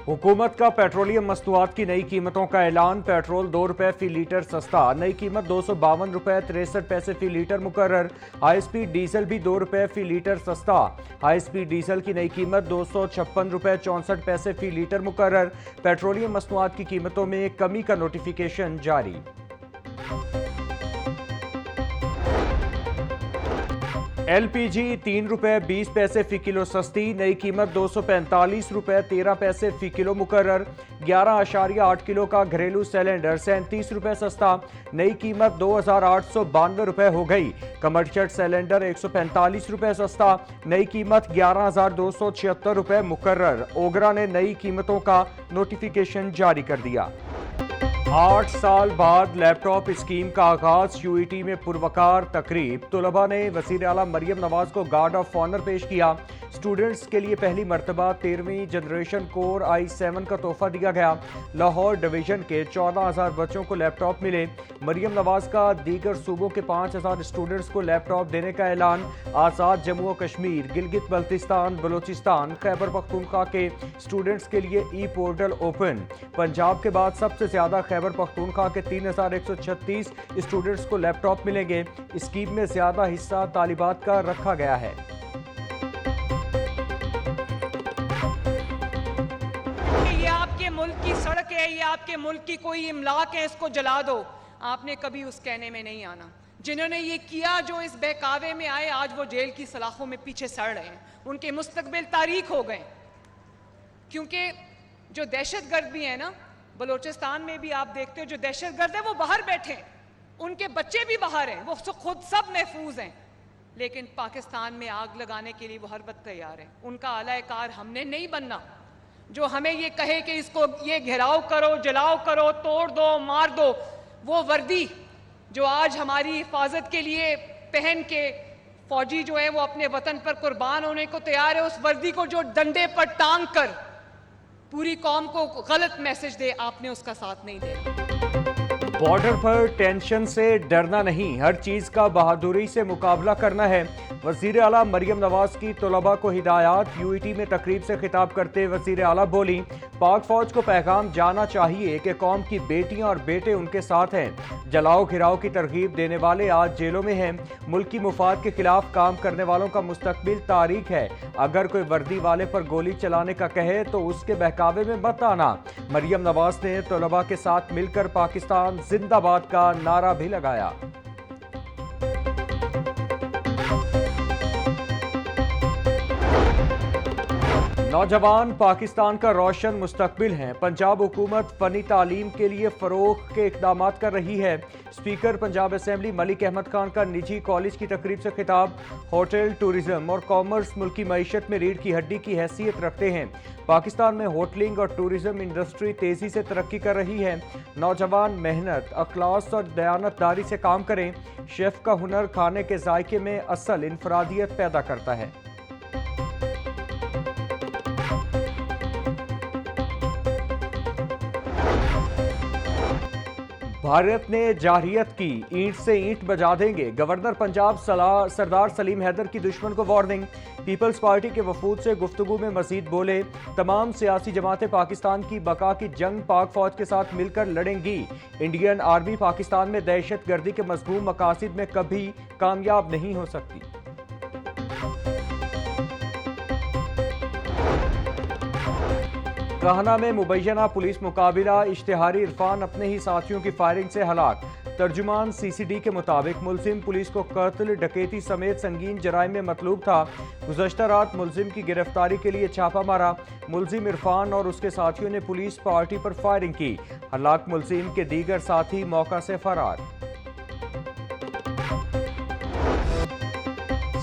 हुकूमत का पेट्रोलियम मस्तूआत की नई कीमतों का ऐलान। पेट्रोल 2 रुपए फी लीटर सस्ता, नई कीमत 252 रुपए 63 पैसे फी लीटर मुकर्रर। हाई स्पीड डीजल भी 2 रुपए फी लीटर सस्ता, हाई स्पीड डीजल की नई कीमत 256 रुपए 64 पैसे फी लीटर मुकर्रर। पेट्रोलियम मस्तूआत की कीमतों में कमी का नोटिफिकेशन जारी। LPG 3 रुपए 20 पैसे फी किलो सस्ती, नई कीमत 245 रुपए 13 पैसे फी किलो मुकर्रर। 11.8 किलो का घरेलू सिलेंडर 37 रुपए सस्ता, नई कीमत 2,892 रुपए हो गई। कमर्शियल सिलेंडर 145 रुपए सस्ता, नई कीमत 11,276 रुपए मुकर्रर। ओगरा ने नई कीमतों का नोटिफिकेशन जारी कर दिया। 8 साल बाद लैपटॉप स्कीम का आगाज, UET में पुरवकार तकरीब। तलबा ने वज़ीर आला मरियम नवाज को गार्ड ऑफ ऑनर पेश किया। स्टूडेंट्स के लिए पहली मरतबा 13वीं जनरेशन कोर i7 का तोहफा दिया गया। लाहौर डिवीजन के 14,000 बच्चों को लैपटॉप मिले। मरियम नवाज का दीगर सूबों के 5,000 स्टूडेंट्स को लैपटॉप देने का ऐलान। आज़ाद जम्मू और कश्मीर, गिलगित बल्तिस्तान, बलोचिस्तान, खैबर पख्तूनख्वा के स्टूडेंट्स के लिए ई-पोर्टल ओपन। पंजाब के बाद सबसे ज्यादा खैबर पख्तूनख्वा के 3,136 स्टूडेंट्स को लैपटॉप मिलेंगे। स्कीम में ज्यादा हिस्सा तालिबात का रखा गया है। ये आपके मुल्क की सड़क है, ये आपके मुल्क की कोई इमलाक है, इसको जला दो। आपने कभी उस कहने में नहीं आना। जिन्होंने ये किया, जो इस बहकावे में आए, आज वो जेल की सलाखों में पीछे सड़ रहे हैं। उनके मुस्तकबिल तारीख हो गए। क्योंकि जो दहशतगर्द भी है ना, बलोचिस्तान में भी आप देखते हो जो दहशतगर्द है वो बाहर बैठे हैं, उनके बच्चे भी बाहर हैं, वो खुद सब महफूज हैं, लेकिन पाकिस्तान में आग लगाने के लिए वो हर वक्त तैयार है। उनका आलाकार हमने नहीं बनना। जो हमें ये कहे कि इसको ये घेराव करो, जलाओ करो, तोड़ दो, मार दो, वो वर्दी जो आज हमारी हिफाजत के लिए पहन के फौजी जो है वो अपने वतन पर कुर्बान होने को तैयार है, उस वर्दी को जो डंडे पर टांग कर पूरी कौम को गलत मैसेज दे, आपने उसका साथ नहीं दिया। बॉर्डर पर टेंशन से डरना नहीं, हर चीज का बहादुरी से मुकाबला करना है। वजीर आला मरियम नवाज की तलबा को हिदायत। UET में तकरीब से खिताब करते वजीर आला बोली, पाक फौज को पैगाम जाना चाहिए कि कौम की बेटियां और बेटे उनके साथ हैं। जलाओ घिराव की तरगीब देने वाले आज जेलों में हैं। मुल्क की मुफाद के खिलाफ काम करने वालों का मुस्तकबिल तारीख है। अगर कोई वर्दी वाले पर गोली चलाने का कहे तो उसके बहकावे में मत आना। मरियम नवाज ने तलबा के साथ मिलकर पाकिस्तान जिंदाबाद का नारा भी लगाया। नौजवान पाकिस्तान का रोशन मुस्तकबिल हैं। पंजाब हुकूमत फनी तालीम के लिए फरोग के इकदाम कर रही है। स्पीकर पंजाब असेंबली मलिक अहमद खान का निजी कॉलेज की तकरीब से खिताब। होटल, टूरिज्म और कॉमर्स मुल्की मईशत में रीढ़ की हड्डी की हैसियत रखते हैं। पाकिस्तान में होटलिंग और टूरिज्म इंडस्ट्री तेजी से तरक्की कर रही है। नौजवान मेहनत, अखलास और दयानतदारी से काम करें। शेफ का हुनर खाने के जायके में असल इनफरादियत पैदा करता है। भारत ने जारहियत की, ईंट से ईंट बजा देंगे। गवर्नर पंजाब सरदार सलीम हैदर की दुश्मन को वार्निंग। पीपल्स पार्टी के वफूद से गुफ्तगू में मजीद बोले, तमाम सियासी जमातें पाकिस्तान की बका की जंग पाक फौज के साथ मिलकर लड़ेंगी। इंडियन आर्मी पाकिस्तान में दहशत गर्दी के मज़मूम मकासद में कभी कामयाब नहीं हो सकती। काहना में मुबैना पुलिस मुकाबला, इश्तिहारी इरफान अपने ही साथियों की फायरिंग से हलाक। तर्जुमान CCD के मुताबिक मुलजिम पुलिस को कत्ल, डकैती समेत संगीन जराइम में मतलूब था। गुज़श्ता रात मुलजिम की गिरफ्तारी के लिए छापा मारा। मुलजिम इरफान और उसके साथियों ने पुलिस पार्टी पर फायरिंग की। हलाक मुलजिम के दीगर साथी मौका से फरार।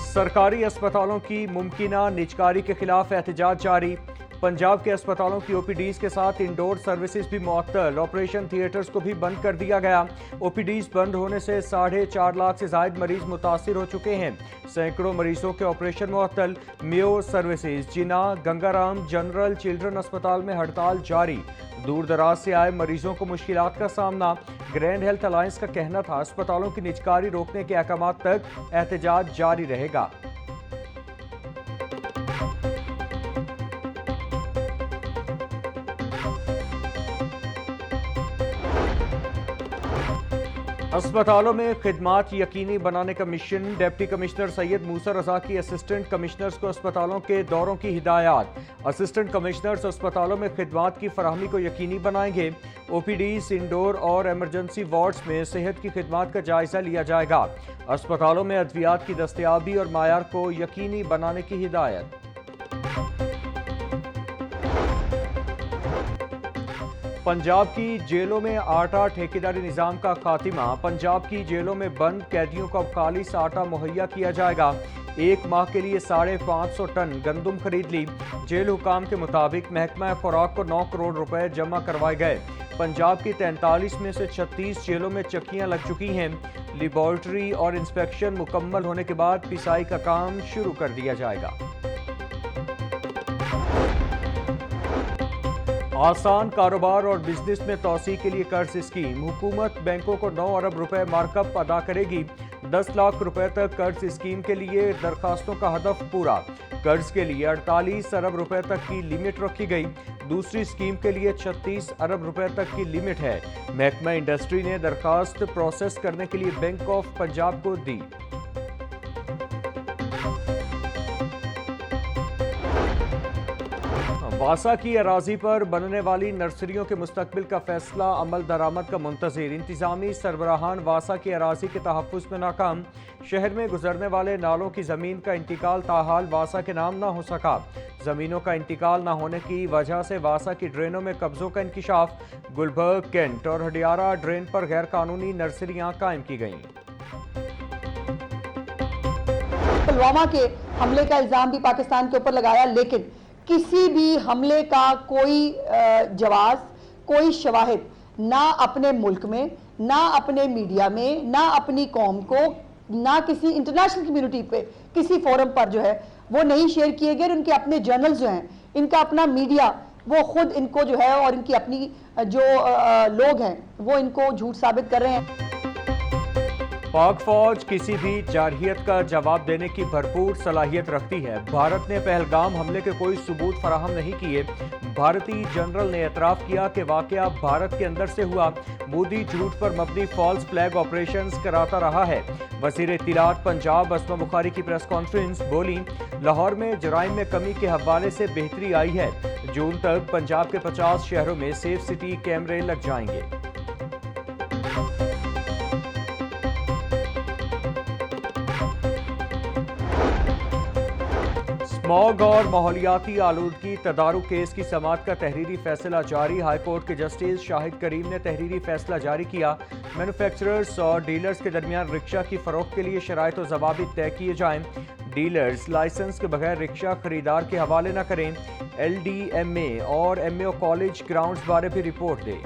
सरकारी अस्पतालों की मुमकिना निजकारी के खिलाफ एहतजाज जारी। पंजाब के अस्पतालों की OPDs के साथ इंडोर सर्विसेज भी मुअत्तल। ऑपरेशन थिएटर्स को भी बंद कर दिया गया। OPDs बंद होने से 4.5 लाख से ज्यादा मरीज मुतासिर हो चुके हैं। सैकड़ों मरीजों के ऑपरेशन मुअत्तल। मेयो सर्विसेज, जिना, गंगाराम जनरल चिल्ड्रन अस्पताल में हड़ताल जारी। दूर दराज से आए मरीजों को मुश्किलात का सामना। ग्रैंड हेल्थ अलायंस का कहना था अस्पतालों की निजकारी रोकने के अहकाम तक एहतजाज जारी रहेगा। اسپتالوں میں خدمات یقینی بنانے کا مشن، ڈپٹی کمشنر سید موسیٰ رضا کی اسسٹنٹ کمشنرز کو اسپتالوں کے دوروں کی ہدایات۔ اسسٹنٹ کمشنرز اسپتالوں میں خدمات کی فراہمی کو یقینی بنائیں گے۔ او پی ڈیز، انڈور اور ایمرجنسی وارڈز میں صحت کی خدمات کا جائزہ لیا جائے گا۔ اسپتالوں میں ادویات کی دستیابی اور معیار کو یقینی بنانے کی ہدایت۔ پنجاب کی جیلوں میں آٹا ٹھیکیداری نظام کا خاتمہ، پنجاب کی جیلوں میں بند قیدیوں کو اب خالص آٹا مہیا کیا جائے گا۔ 1 ماہ کے لیے 550 ٹن گندم خرید لی۔ جیل حکام کے مطابق محکمہ خوراک کو 9 کروڑ روپے جمع کروائے گئے۔ پنجاب کی 43 میں سے 36 جیلوں میں چکیاں لگ چکی ہیں۔ لیبارٹری اور انسپیکشن مکمل ہونے کے بعد پسائی کا کام شروع کر دیا جائے گا۔ آسان کاروبار اور بزنس میں توسیع کے لیے قرض اسکیم، حکومت بینکوں کو 9 ارب روپے مارک اپ ادا کرے گی۔ 10 لاکھ روپے تک قرض اسکیم کے لیے درخواستوں کا ہدف پورا۔ قرض کے لیے 48 ارب روپے تک کی لمٹ رکھی گئی۔ دوسری اسکیم کے لیے 36 ارب روپے تک کی لمٹ ہے۔ محکمہ انڈسٹری نے درخواست پروسیس کرنے کے لیے بینک آف پنجاب کو دی۔ واسا کی اراضی پر بننے والی نرسریوں کے مستقبل کا فیصلہ عمل درآمد کا منتظر۔ انتظامی سربراہان واسا کی اراضی کے تحفظ میں ناکام۔ شہر میں گزرنے والے نالوں کی زمین کا انتقال تاحال واسا کے نام نہ ہو سکا۔ زمینوں کا انتقال نہ ہونے کی وجہ سے واسا کی ڈرینوں میں قبضوں کا انکشاف۔ گلبرگ، کینٹ اور ہڈیارہ ڈرین پر غیر قانونی نرسریاں قائم کی گئیں۔ پلوامہ کے حملے کا الزام بھی پاکستان کے اوپر لگایا، لیکن کسی بھی حملے کا کوئی جواز، کوئی شواہد نہ اپنے ملک میں، نہ اپنے میڈیا میں، نہ اپنی قوم کو، نہ کسی انٹرنیشنل کمیونٹی پہ کسی فورم پر جو ہے وہ نہیں شیئر کیے گئے۔ ان کے اپنے جرنلز جو ہیں، ان کا اپنا میڈیا، وہ خود ان کو جو ہے اور ان کی اپنی جو لوگ ہیں وہ ان کو جھوٹ ثابت کر رہے ہیں۔ پاک فوج کسی بھی جارحیت کا جواب دینے کی بھرپور صلاحیت رکھتی ہے۔ بھارت نے پہلگام حملے کے کوئی ثبوت فراہم نہیں کیے۔ بھارتی جنرل نے اعتراف کیا کہ واقعہ بھارت کے اندر سے ہوا۔ مودی جھوٹ پر مبنی فالس فلیگ آپریشنز کراتا رہا ہے۔ وزیر اطلاعات پنجاب اسما بخاری کی پریس کانفرنس، بولی لاہور میں جرائم میں کمی کے حوالے سے بہتری آئی ہے۔ جون تک پنجاب کے 50 شہروں میں سیف سٹی کیمرے لگ جائیں گے۔ اسموگ اور ماحولیاتی آلودگی تدارک کیس کی سماعت کا تحریری فیصلہ جاری۔ ہائی کورٹ کے جسٹس شاہد کریم نے تحریری فیصلہ جاری کیا۔ مینوفیکچررز اور ڈیلرز کے درمیان رکشہ کی فروخت کے لیے شرائط و ضوابط طے کیے جائیں۔ ڈیلرز لائسنس کے بغیر رکشہ خریدار کے حوالے نہ کریں۔ LDMA اور MAO کالج گراؤنڈز بارے بھی رپورٹ دیں۔